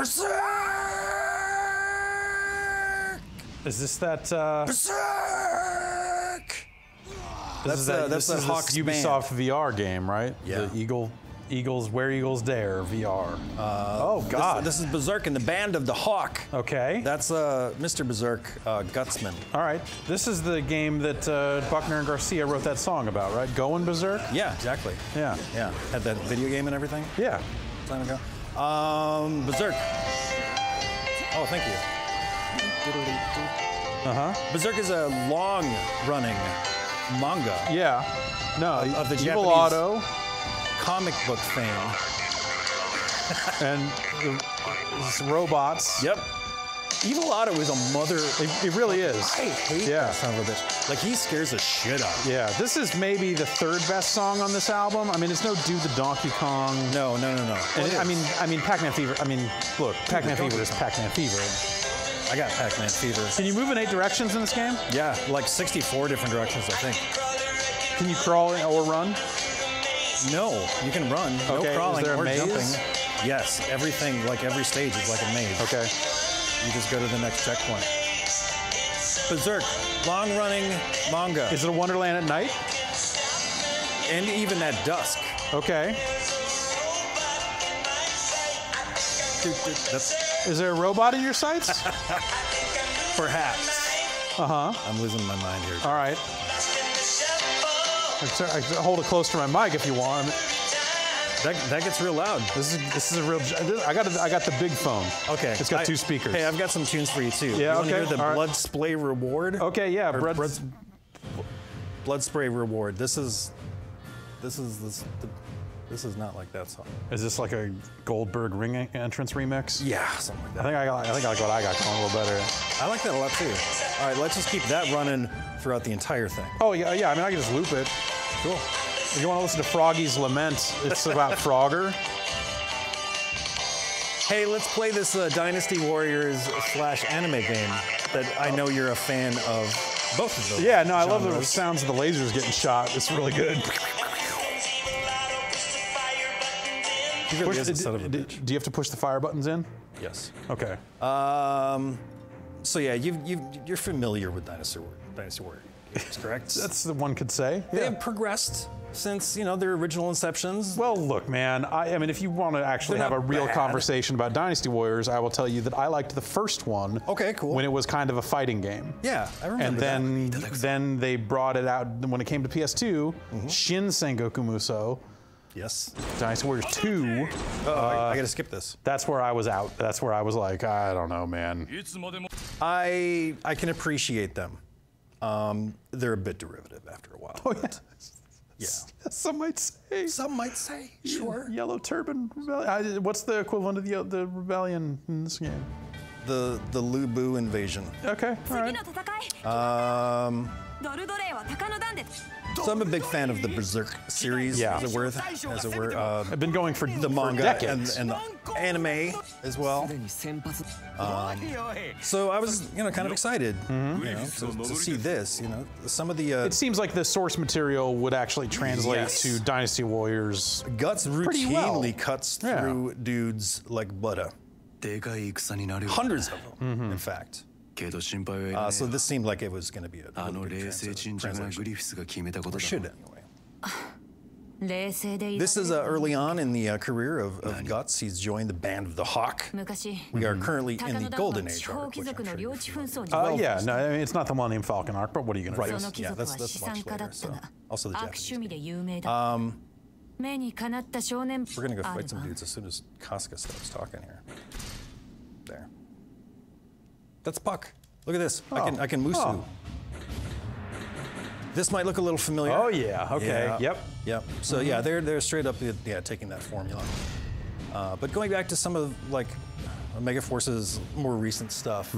Berserk! Is this that? Berserk! This is the Hawk's Ubisoft band. VR game, right? Yeah. The Eagles, Where Eagles Dare VR. Oh God. This is Berserk and the Band of the Hawk. Okay. That's Mr. Berserk, Gutsman. All right. This is the game that Buckner and Garcia wrote that song about, right? Going Berserk? Yeah, exactly. Yeah. Yeah. Had that video game and everything? Yeah. Time ago. Berserk. Oh, thank you. Berserk is a long-running manga. Yeah. No, of the Evil Japanese Otto. Comic book fame. And robots. Yep. Evil Otto is a mother. It really is. I hate that son of a bitch. Like, he scares the shit out of me. Yeah, this is maybe the third best song on this album. I mean, it's no Do the Donkey Kong. No. And I mean, Pac-Man Fever. I mean, look, Pac-Man Fever is Pac-Man Fever. I got Pac-Man Fever. Can you move in 8 directions in this game? Yeah, like 64 different directions, I think. Can you crawl or run? No, you can run. Okay, No crawling is there a or maze? jumping. Yes, everything, like every stage is like a maze. Okay. You just go to the next checkpoint. Berserk, long-running manga. Is it a Wonderland at night? And even at dusk. Okay. That's Is there a robot in your sights? perhaps. I'm losing my mind here. All right. I can hold it close to my mic if you want. That gets real loud. This is a real. I got the big phone. Okay. It's got 2 speakers. Hey, I've got some tunes for you too. Yeah, You wanna okay, hear the all right. Blood Spray Reward? Okay, yeah. Blood Spray Reward. This is not like that song. Is this like a Goldberg ring entrance remix? Yeah, something like that. I think I like what I got going a little better. I like that a lot too. All right, let's just keep that running throughout the entire thing. Oh yeah. I mean, I can just loop it. Cool. If you want to listen to Froggy's Lament, it's about Frogger. Hey, let's play this Dynasty Warriors / anime game that I know you're a fan of both of those. Yeah, no, I love the genres. sounds of the lasers getting shot. It's really good. He really is a son of a bitch. Do you have to push the fire buttons in? Yes. Okay. So yeah, you're familiar with Dynasty Warriors, correct? That's the one could say. They Yeah. have progressed since their original inceptions. Well, look, man. I mean, if you want to actually They're have a not real bad. conversation about Dynasty Warriors, I will tell you that I liked the first one. Okay, cool. When it was kind of a fighting game. Yeah, I remember And then they brought it out when it came to PS2. Shin Sengoku Musou, Yes. Dynasty Warriors 2. I gotta skip this. That's where I was out. That's where I was like, I don't know, man. I can appreciate them. They're a bit derivative after a while. Oh yeah. Yeah. Some might say. Some might say, sure. Yellow Turban Rebellion. What's the equivalent of the rebellion in this game? The Lubu invasion. Okay, all right. So I'm a big fan of the Berserk series, Yeah. as it were. I've been going for The manga decades. and the anime as well. So I was, kind of excited, to see this. Some of the It seems like the source material would actually translate Yes. to Dynasty Warriors. Guts pretty well. routinely cuts through dudes like butter. Hundreds of them, in fact. So this seemed like it was going to be a really good translation. Or should anyway. This is early on in the career of Guts. He's joined the Band of the Hawk. We are currently in the Golden Age arc, which I'm sure you're familiar with. Yeah, no, I mean, it's not the Millennium Falcon arc, but what are you going to do? Right, yeah, that's much later. So. Also the Japanese game. We're going to go fight some dudes as soon as Casca stops talking here. There. That's Puck. Look at this. I can Musu. Oh. This might look a little familiar. Oh yeah. Okay. Yeah. Yep. So yeah, they're straight up taking that formula. But going back to some of Megaforce's more recent stuff,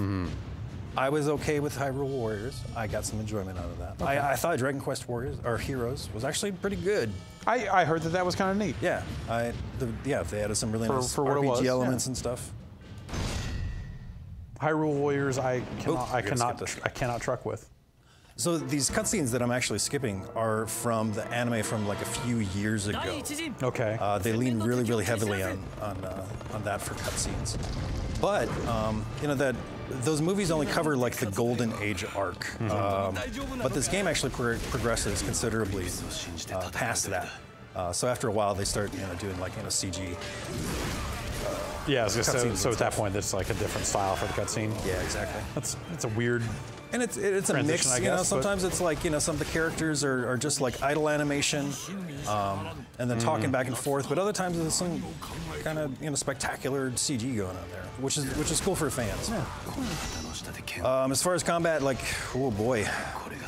I was okay with Hyrule Warriors. I got some enjoyment out of that. Okay. I thought Dragon Quest Warriors or Heroes was actually pretty good. I heard that was kind of neat. Yeah. They added some really nice for what it RPG was, elements and stuff. Hyrule Warriors, I Oops, cannot truck with. So these cutscenes that I'm actually skipping are from the anime from like a few years ago. Okay. They lean really, really heavily on that for cutscenes. But you know that those movies only cover like the Golden Age arc. But this game actually progresses considerably past that. So after a while, they start doing like CG. Yeah, so at that point, it's like a different style for the cutscene. Yeah, exactly. It's a weird. And it's a mix, I guess, sometimes it's like, some of the characters are just like idle animation, and then talking back and forth, but other times there's some kind of, spectacular CG going on there, which is cool for fans. Yeah. As far as combat, like, oh boy.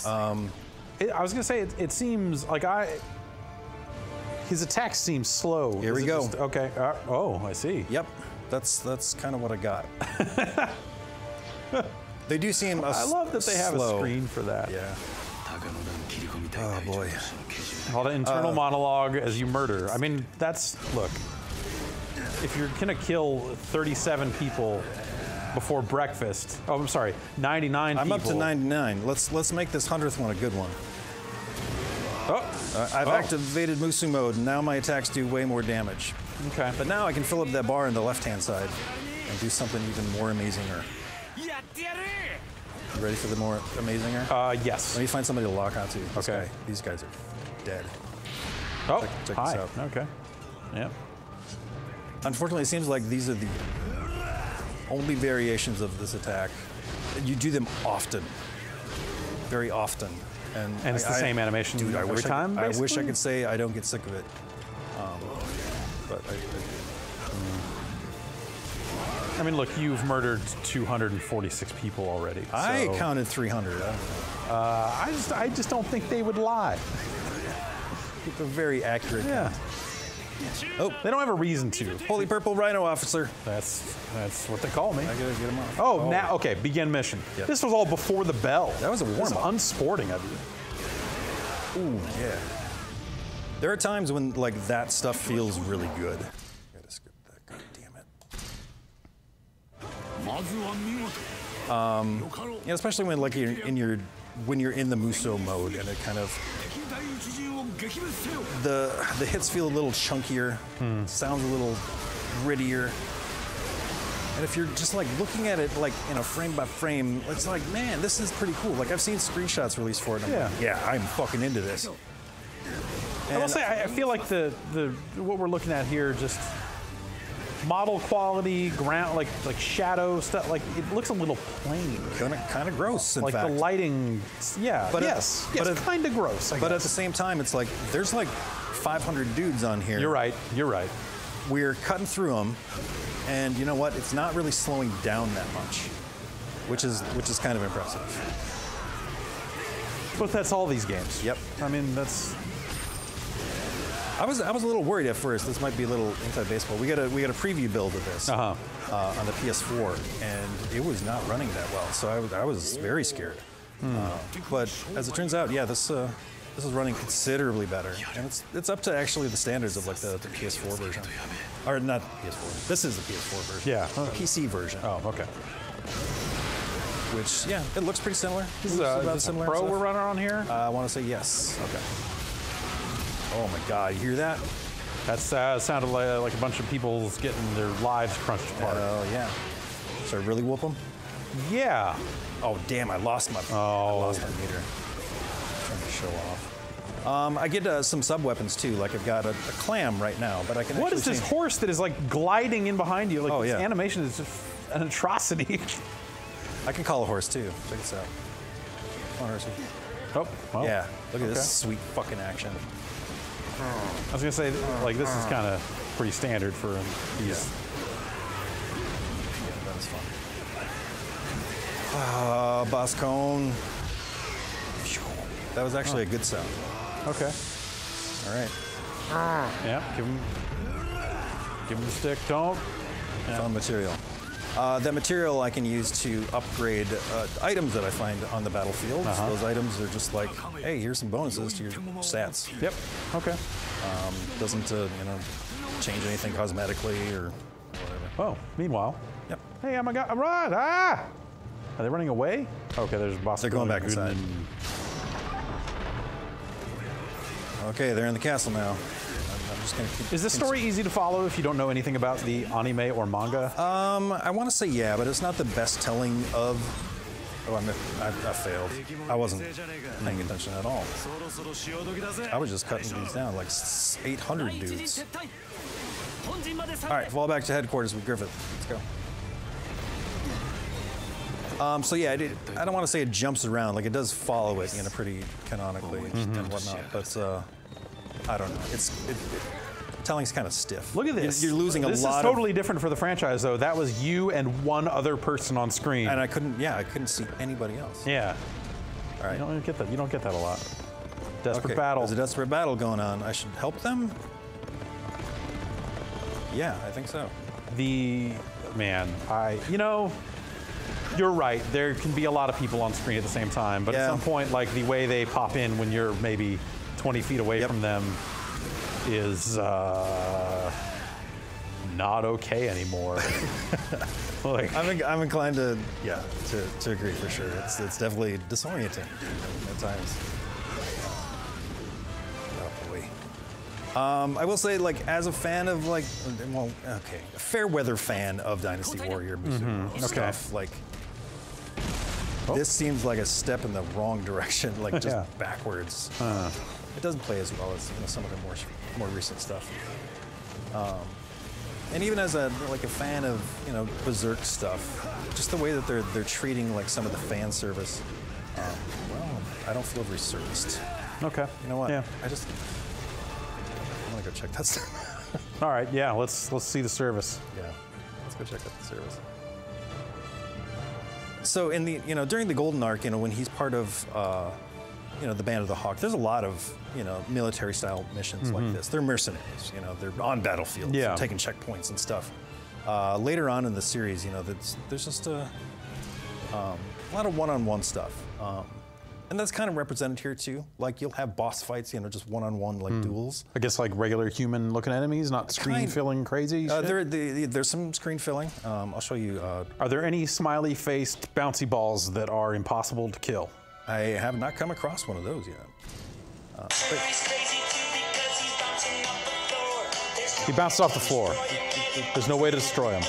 I was gonna say, it seems like his attacks seem slow. Here we go. Okay, I see. Yep, that's kind of what I got. They do seem I love that they have a screen for that. Yeah. Oh boy. All the internal monologue as you murder. I mean, look, if you're gonna kill 37 people before breakfast, I'm sorry, 99 people. I'm up to 99. Let's make this 100th one a good one. I've activated Musu mode, and now my attacks do way more damage. Okay. But now I can fill up that bar on the left-hand side and do something even more amazinger. You ready for the more amazinger? Yes. Let me find somebody to lock onto. Okay. These guys are dead. Oh, check hi. this out. Okay. Yeah. Unfortunately, it seems like these are the only variations of this attack. You do them often. Very often. And it's the same animation dude, every time, I wish I basically? could say I don't get sick of it. But I mean, look, you've murdered 246 people already. I so, counted 300. I don't know. I just don't think they would lie. Keep a very accurate count. Oh, they don't have a reason to. Holy Purple Rhino Officer. That's what they call me. I gotta get him off. Oh, now, okay, begin mission. Yep. This was all before the bell. That was a warm-up. This is unsporting of you. Ooh, yeah. There are times when like that stuff feels really good. Gotta skip that. God damn it. Especially when like when you're in the Muso mode and it kind of the hits feel a little chunkier, sounds a little grittier. And if you're just like looking at it like frame by frame, it's like, man, this is pretty cool. Like I've seen screenshots released for it. And I'm like, yeah, I'm fucking into this. I will say, I feel like the what we're looking at here, just model quality, ground, like shadow stuff, like it looks a little plain. Kind of gross, in like fact. the lighting, yeah. But yes, kind of gross. But at the same time, it's like there's like 500 dudes on here. You're right. You're right. We're cutting through them, and you know what? It's not really slowing down that much, which is kind of impressive. But that's all these games. Yep. I mean, that's. I was a little worried at first. This might be a little anti-baseball. We got a preview build of this on the PS4, and it was not running that well. So I was very scared. But as it turns out, yeah, this is running considerably better, and it's up to actually the standards of like the PS4 version, or not PS4. This is the PS4 version. Yeah. The PC version. Oh, okay. Which it looks pretty similar. This is about similar Pro stuff. we're running on here. I want to say yes. Okay. Oh my God, you hear that? That sounded like a bunch of people's getting their lives crunched apart. Oh yeah. Should I really whoop them? Yeah. Oh damn! I lost my meter. Trying to show off. I get some sub weapons too. Like I've got a clam right now, but I can. What is this horse that is like gliding in behind you? Like this yeah. animation is just an atrocity. I can call a horse too. Check this out. Come on, horsey. Oh, well. Yeah. Look at this sweet fucking action. I was gonna say, like, this is kind of pretty standard for these. Yeah, that was fun. Boss cone. That was actually a good sound. Okay. All right. Yeah. Give him the stick. Don't. Found material. That material I can use to upgrade items that I find on the battlefield. Those items are just like, hey, here's some bonuses to your stats. Yep. Okay. Doesn't change anything cosmetically or whatever. Oh, meanwhile. Yep. Hey, oh my God, run! Ah! Are they running away? Okay, there's a boss. They're going back inside. Okay, they're in the castle now. I'm just gonna keep. Is this story easy to follow if you don't know anything about the anime or manga? I want to say yeah, but it's not the best telling of. Oh, I failed. I wasn't paying attention at all. I was just cutting these down like 800 dudes. All right, fall back to headquarters with Griffith. Let's go. So yeah, I don't want to say it jumps around. Like it does follow it, pretty canonically and whatnot. But I don't know. Telling's kind of stiff. Look at this. You're losing a lot. This is totally different for the franchise, though. That was you and one other person on screen. And I couldn't see anybody else. Yeah. All right. You don't get that. You don't get that a lot. Desperate Okay, battle. There's a desperate battle going on. I should help them? Yeah, I think so. You're right. There can be a lot of people on screen at the same time, but at some point, like the way they pop in when you're maybe 20 feet away from them is not okay anymore. Like, I'm inclined to agree for sure. It's definitely disorienting at times. Oh boy. I will say, like, as a fan of a fair weather fan of Dynasty Warrior stuff, like. This seems like a step in the wrong direction, like just backwards. It doesn't play as well as some of the more recent stuff. And even as a fan of Berserk stuff, just the way that they're treating like some of the fan service, I don't feel very serviced. Okay. You know what? Yeah. I'm gonna go check that stuff. All right. Yeah. Let's see the service. Yeah. Let's go check out the service. So in the during the Golden Arc, when he's part of the Band of the Hawk, there's a lot of military style missions like this. They're mercenaries, they're on battlefields, taking checkpoints and stuff. Later on in the series, there's just a lot of one-on-one stuff, and that's kind of represented here too. Like you'll have boss fights, just one-on-one duels. I guess like regular human-looking enemies, not screen-filling crazy shit? There's some screen filling. I'll show you. Are there any smiley-faced bouncy balls that are impossible to kill? I have not come across one of those yet. He bounced off the floor. There's no way to destroy him.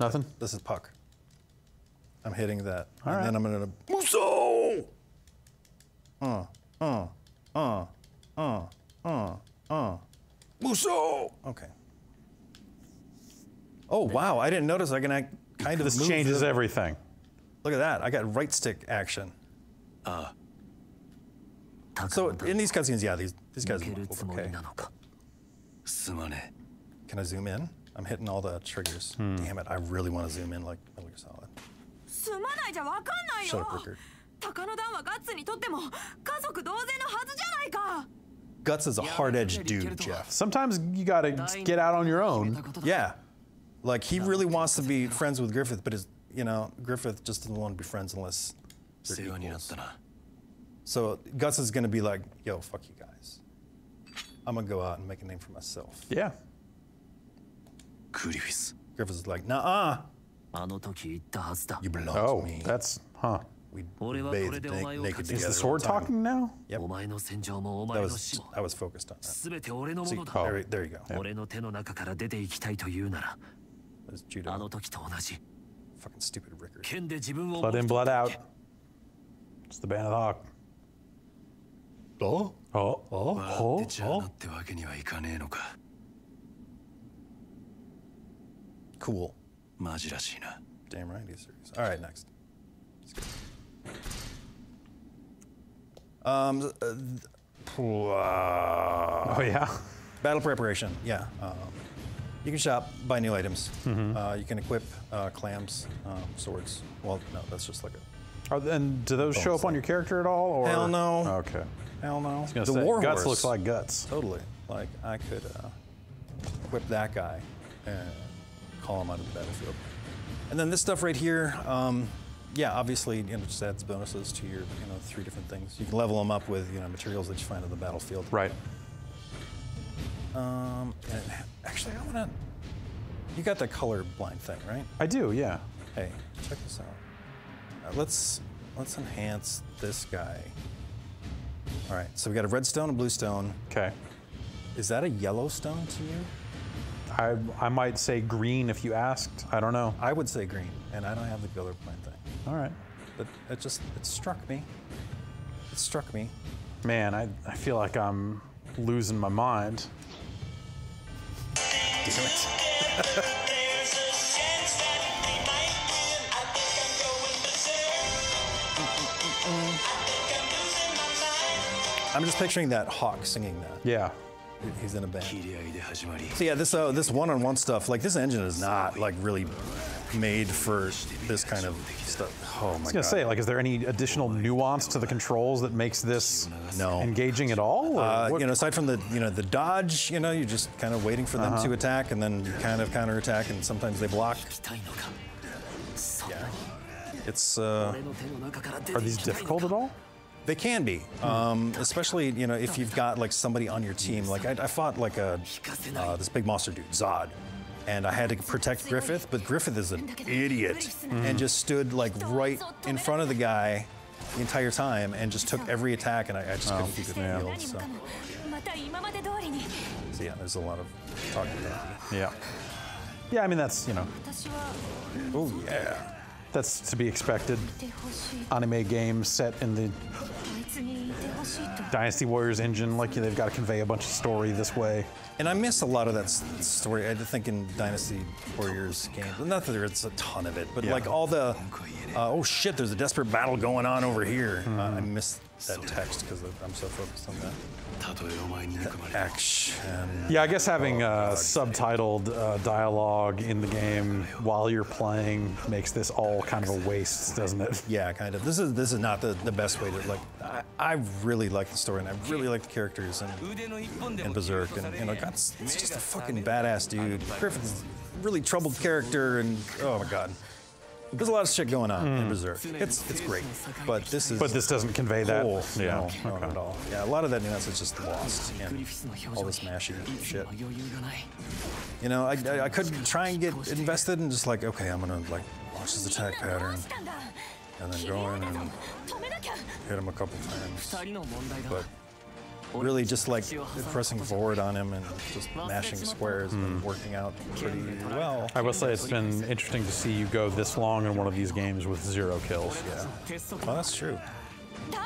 Nothing? This is Puck. I'm hitting that. All right. Then I'm gonna Muso! Muso! Okay. Oh wow, I didn't notice I can kind of This move changes everything. Look at that, I got right stick action. So in these cutscenes, yeah, these guys move okay. Can I zoom in? I'm hitting all the triggers. Damn it, I really want to zoom in like Metal Gear Solid. Shut up, Rickard. Guts is a hard-edged dude, Jeff. Sometimes you gotta get out on your own. Yeah. Like, he really wants to be friends with Griffith, but Griffith just doesn't want to be friends unless they're equals. So Guts is going to be like, yo, fuck you guys. I'm going to go out and make a name for myself. Yeah. Griffith is like, nah-uh. You belong to me. That's, We bathed naked together. Is the sword talking now? Yep. I was focused on that. See, there you go. That's judo. Fucking stupid Rickard. Blood in, blood out. It's the Band of the Hawk. Cool. Damn right he's serious. All right, next. Oh yeah. Battle preparation. Yeah. You can shop, buy new items. You can equip clams, swords. Well, no, that's just like a. And do those show up on your character at all? Or? Hell no. Okay. Hell no. I was gonna say, Guts looks like Guts. Totally. Like I could equip that guy and call him onto the battlefield. And then this stuff right here. Yeah, obviously, just adds bonuses to your, 3 different things. You can level them up with, materials that you find on the battlefield. Right. And actually, I want to. You got the color blind thing, right? I do, yeah. Hey, check this out. Let's enhance this guy. All right, so we got a red stone, a blue stone. Okay. Is that a yellow stone to you? I might say green if you asked. I don't know. I would say green, and I don't have the color blind thing. All right. But it struck me. It struck me. Man, I feel like I'm losing my mind. Damn it. I'm just picturing that hawk singing that. Yeah. He's in a band. So yeah, this one-on-one stuff, like this engine is not like really made for this kind of stuff. Oh my god. I was gonna say, like, is there any additional nuance to the controls that makes this engaging at all? You know, aside from the the dodge, you're just kind of waiting for them to attack, and then you kind of counterattack, and sometimes they block. Yeah, it's. Are these difficult at all? They can be, especially if you've got like somebody on your team. Like I fought like this big monster dude, Zod, and I had to protect Griffith, but Griffith is an idiot and just stood like right in front of the guy the entire time and just took every attack, and I just couldn't keep it healed. So yeah, there's a lot of talking about it. Yeah. Yeah, I mean that's Oh yeah. That's to be expected. Anime game set in the Dynasty Warriors engine, like they've got to convey a bunch of story this way. And I miss a lot of that story. I think in Dynasty Warriors games, not that there's a ton of it, but like all the, oh shit, there's a desperate battle going on over here. I miss that text because I'm so focused on that. Action. Yeah, I guess having subtitled dialogue in the game while you're playing makes this all kind of a waste, doesn't it? Yeah, kind of. This is not the best way to like. I really like the story, and I really like the characters in Berserk, and it's just a fucking badass dude. Griffith's a really troubled character, and oh my god. There's a lot of shit going on in Berserk. It's great, but this doesn't convey that. Yeah, no, not at all. Yeah, a lot of that nuance is just lost in all this mashy shit. I could try and get invested and just like, okay, I'm gonna like watch this attack pattern, and then go in and hit him a couple times. But really just like pressing forward on him and just mashing squares and working out pretty well. I will say it's been interesting to see you go this long in one of these games with 0 kills. Yeah. Well, that's true.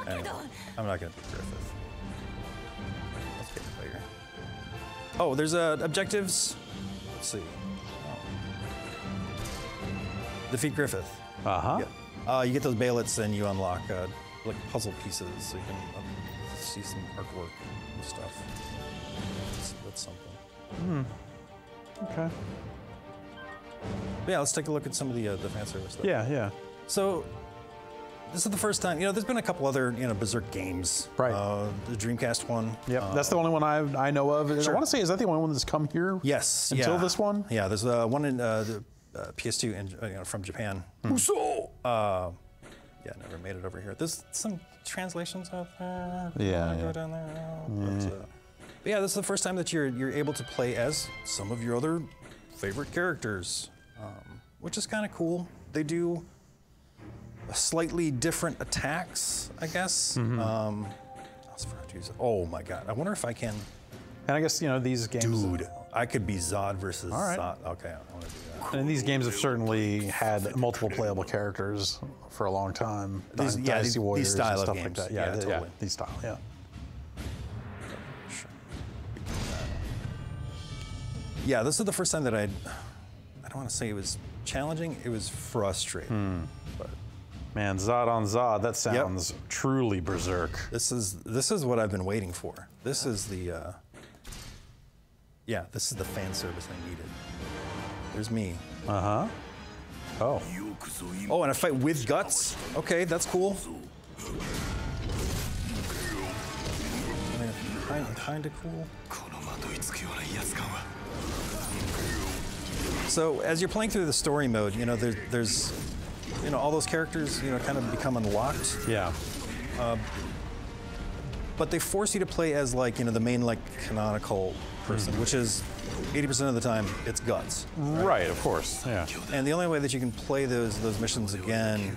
Anyway, I'm not gonna do Griffith. Let's get player. Oh, there's objectives. Let's see. Defeat Griffith. Uh-huh. Yeah. You get those baylets and you unlock like puzzle pieces, so you can see some artwork and stuff. That's something. Okay. But yeah, let's take a look at some of the fan service stuff. Yeah. So this is the first time. There's been a couple other Berserk games. Right. The Dreamcast one. Yep. That's the only one I know of. Sure. I want to say, is that the only one that's come here? Yes. Until this one. Yeah. There's one in the PS2 from Japan. Uso. Yeah, never made it over here. There's some translations out there. Yeah. Go down there now. But yeah, this is the first time that you're able to play as some of your other favorite characters, which is kind of cool. They do slightly different attacks, I guess. Oh my god! I wonder if I can. And I guess these games. Dude, I could be Zod versus right. Zod. Okay, I want to do that. And these games have certainly had multiple playable characters for a long time. Dynasty Warriors these style and of stuff games. like that. Yeah, totally. Yeah, these style. Yeah. Yeah, this is the first time that I don't want to say it was challenging. It was frustrating. But man, Zod on Zod. That sounds truly Berserk. This is what I've been waiting for. This is the this is the fan service I needed. There's me. Oh. Oh, and I fight with guts? Okay, that's cool. I mean, kinda cool. So as you're playing through the story mode, there's all those characters, kind of become unlocked. Yeah. But they force you to play as like, the main like canonical person, which is 80% of the time it's guts. Right, of course. Yeah. And the only way that you can play those missions again,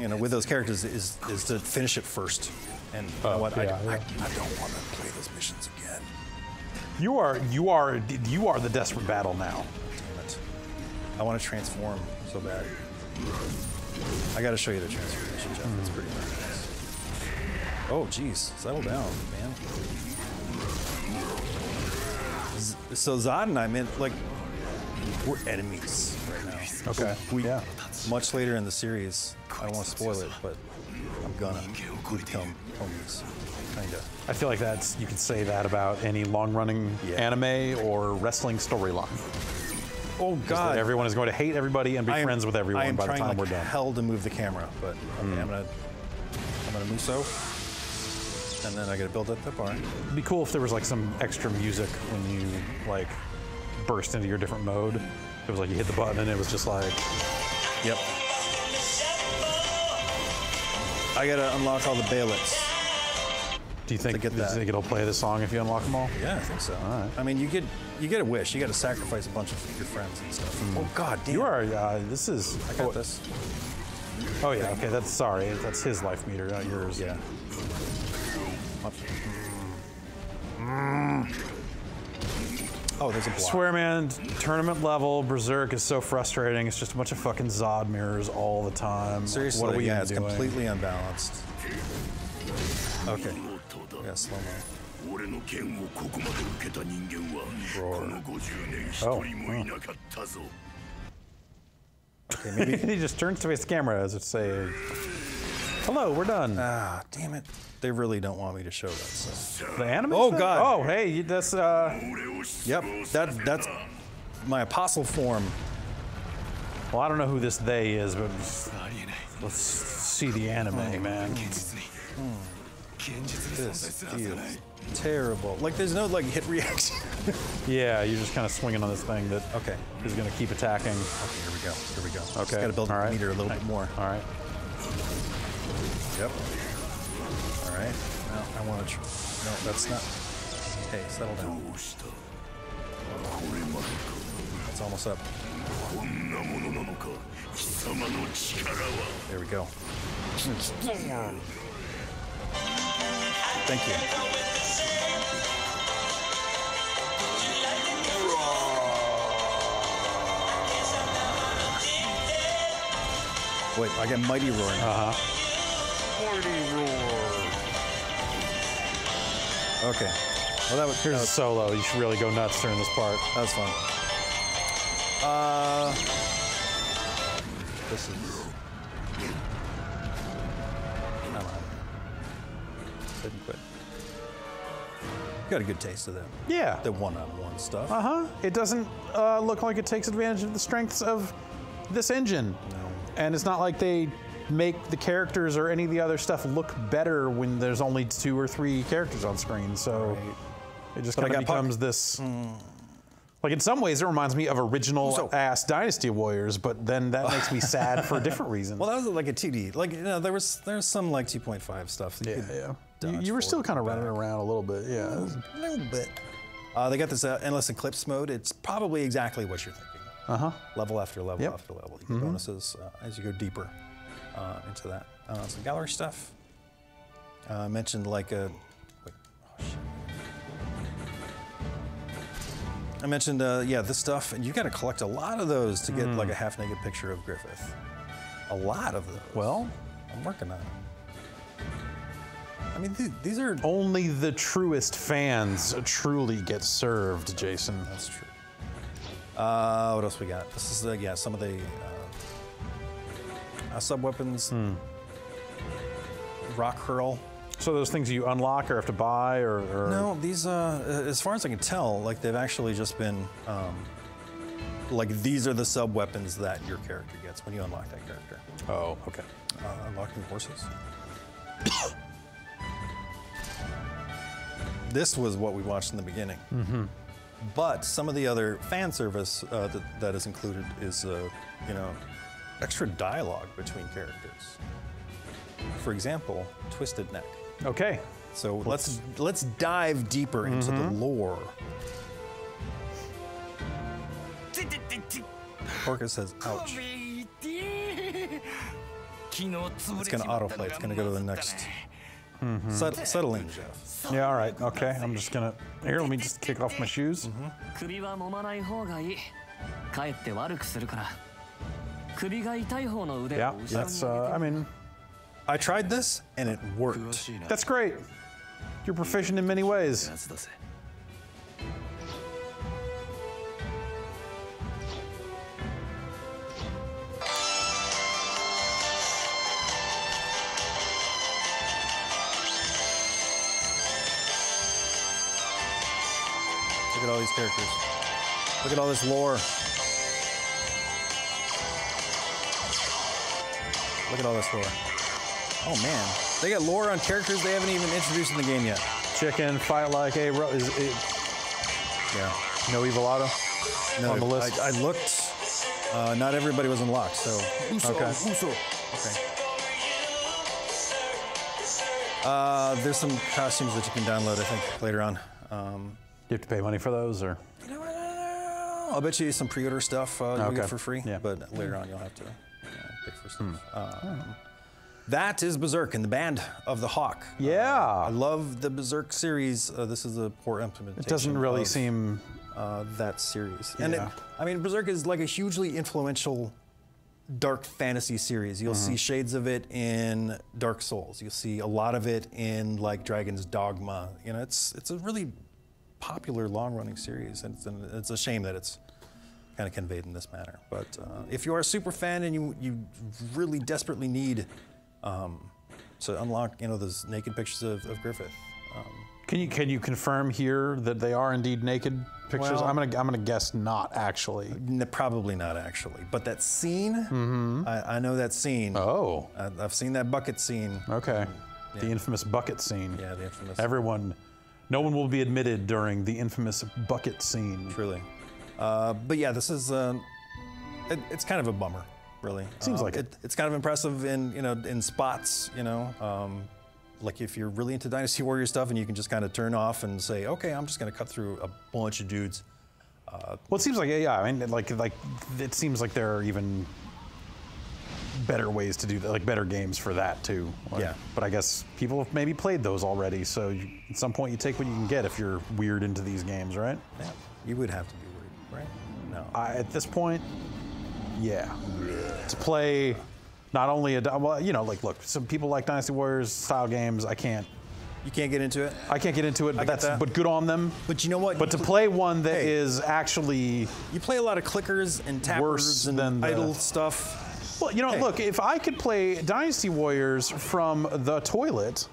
you know, with those characters is to finish it first. And you know what? I don't want to play those missions again. You are the desperate battle now. Damn it! I want to transform so bad. I got to show you the transformation, Jeff. It's pretty nice. Oh, geez, settle down, man. So Zod and I, man, like, we're enemies right now. Okay. Much later in the series, I don't want to spoil it, but I'm gonna. We become homies, kinda. I feel like you could say that about any long-running anime or wrestling storyline. Oh God! Everyone is going to hate everybody and be friends with everyone by the time we're done. I am trying hell to move the camera, but okay, I'm gonna move so. And then I gotta build up that bar. It'd be cool if there was like some extra music when you like burst into your different mode. It was like you hit the button and it was just like, yep. I gotta unlock all the Baelits. Do you think it'll play the song if you unlock them all? Yeah, I think so. All right. I mean, you get a wish. You got to sacrifice a bunch of your friends and stuff. Oh God, damn! You are. This is. I got this. Oh yeah. Okay. That's his life meter, not yours. Yeah. Oh, there's a block. I swear, man, tournament level Berserk is so frustrating. It's just a bunch of fucking Zod mirrors all the time. Seriously, what are we it's doing? completely unbalanced. Okay. Yeah, slow mo. Oh. Okay, maybe. He just turns to his camera as it say, "Hello, we're done." Ah, damn it. They really don't want me to show that stuff. The anime? Oh stuff? God. Oh, hey, that's Yep, that's my apostle form. Well, I don't know who this they is, but let's see the anime, man. This feels terrible. Like there's no like hit reaction. Yeah, you're just kind of swinging on this thing that is going to keep attacking. Okay, here we go. Here we go. Okay. Just got to build the meter a little bit more. All right. Yep. All right. No, I want to. No, that's not. Hey, settle down. It's almost up. There we go. Thank you. Wait, I got Mighty Roar now. Mighty Roar. Okay. Well, that was here's a solo. You should really go nuts during this part. That was fun. This is. Come on. Didn't quit. Got a good taste of that. Yeah. The one-on-one stuff. It doesn't look like it takes advantage of the strengths of this engine. No. And it's not like they make the characters or any of the other stuff look better when there's only 2 or 3 characters on screen. So it just kind of becomes this. Like in some ways, it reminds me of original-ass Dynasty Warriors, but then that makes me sad for a different reason. Well, that was like a 2D. Like, you know, there's some like 2.5 stuff. You were still kind of running around a little bit, yeah. A little bit. They got this endless eclipse mode. It's probably exactly what you're thinking. Level after level after level. You get bonuses as you go deeper into that. Some gallery stuff. I mentioned like a. Wait, oh shit. I mentioned, this stuff, and you got to collect a lot of those to get like a half-naked picture of Griffith. A lot of those. Well, I'm working on it. I mean, these are only the truest fans truly get served, Jason. That's true. What else we got? This is some of the sub weapons. Rock hurl. So those things you unlock or have to buy, or no? These, as far as I can tell, like they've actually just been, like these are the sub weapons that your character gets when you unlock that character. Oh, okay. Unlocking horses. This was what we watched in the beginning. But some of the other fan service that is included is, extra dialogue between characters. For example, Twisted Neck. Okay. So let's dive deeper into the lore Orca says, ouch. It's going to autoplay. It's going to go to the next. Settle in, Jeff. Yeah, all right. Okay. I'm just going to. Here, let me just kick off my shoes. Yeah, that's, I mean. I tried this, and it worked. That's great. You're proficient in many ways. Look at all these characters. Look at all this lore. Look at all this lore. Oh man, they got lore on characters they haven't even introduced in the game yet. Chicken, fight like a yeah. No Evil Otto no, on the list. I looked. Not everybody was unlocked, so. Okay. Okay. There's some costumes that you can download, I think, later on. You have to pay money for those, or? You know what? I'll bet you some pre-order stuff you'll get for free, yeah. But later on you'll have to pay for stuff. That is Berserk in the Band of the Hawk. Yeah. I love the Berserk series. This is a poor implementation. It doesn't really seem that series. Yeah. And I mean, Berserk is like a hugely influential dark fantasy series. You'll see shades of it in Dark Souls. You'll see a lot of it in like Dragon's Dogma. You know, it's a really popular long-running series, and it's a shame that it's kind of conveyed in this manner. But if you are a super fan and you really desperately need to unlock, you know, those naked pictures of Griffith. Can you confirm here that they are indeed naked pictures? Well, I'm gonna guess not actually. Probably not actually, but that scene, I know that scene. Oh, I've seen that bucket scene. Okay, the infamous bucket scene. Yeah, the infamous. No one will be admitted during the infamous bucket scene. Truly, but yeah, this is it's kind of a bummer, really. Seems like it's kind of impressive in spots, you know. Like if you're really into Dynasty Warrior stuff and you can just kind of turn off and say, okay, I'm just going to cut through a bunch of dudes. Well, it seems like, yeah, I mean, like it seems like there are even better ways to do that, like better games for that too. Like, yeah. But I guess people have maybe played those already, so at some point you take what you can get if you're weird into these games, right? Yeah, you would have to be weird, right? No. At this point, yeah. To play. Not only well, you know, like look, some people like Dynasty Warriors style games. I can't. You can't get into it. I can't get into it, but good on them. But you know what? But to play one that is actually you play a lot of clickers and tappers and idle stuff. Well, you know, look, if I could play Dynasty Warriors from the toilet,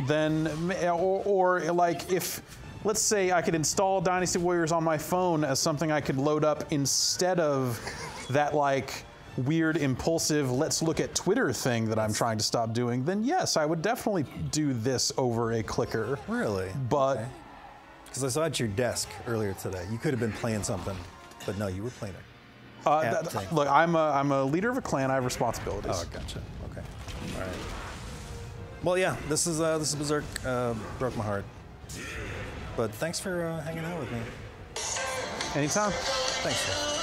then or like if. Let's say I could install Dynasty Warriors on my phone as something I could load up instead of that like weird, impulsive, let's look at Twitter thing that I'm trying to stop doing, then yes, I would definitely do this over a clicker. Really? But because I saw at your desk earlier today, you could have been playing something, but no, you were playing it. Look, I'm a leader of a clan. I have responsibilities. Oh, gotcha. Okay. All right. Well, yeah, this is Berserk. Broke my heart. But thanks for hanging out with me. Anytime. Thanks.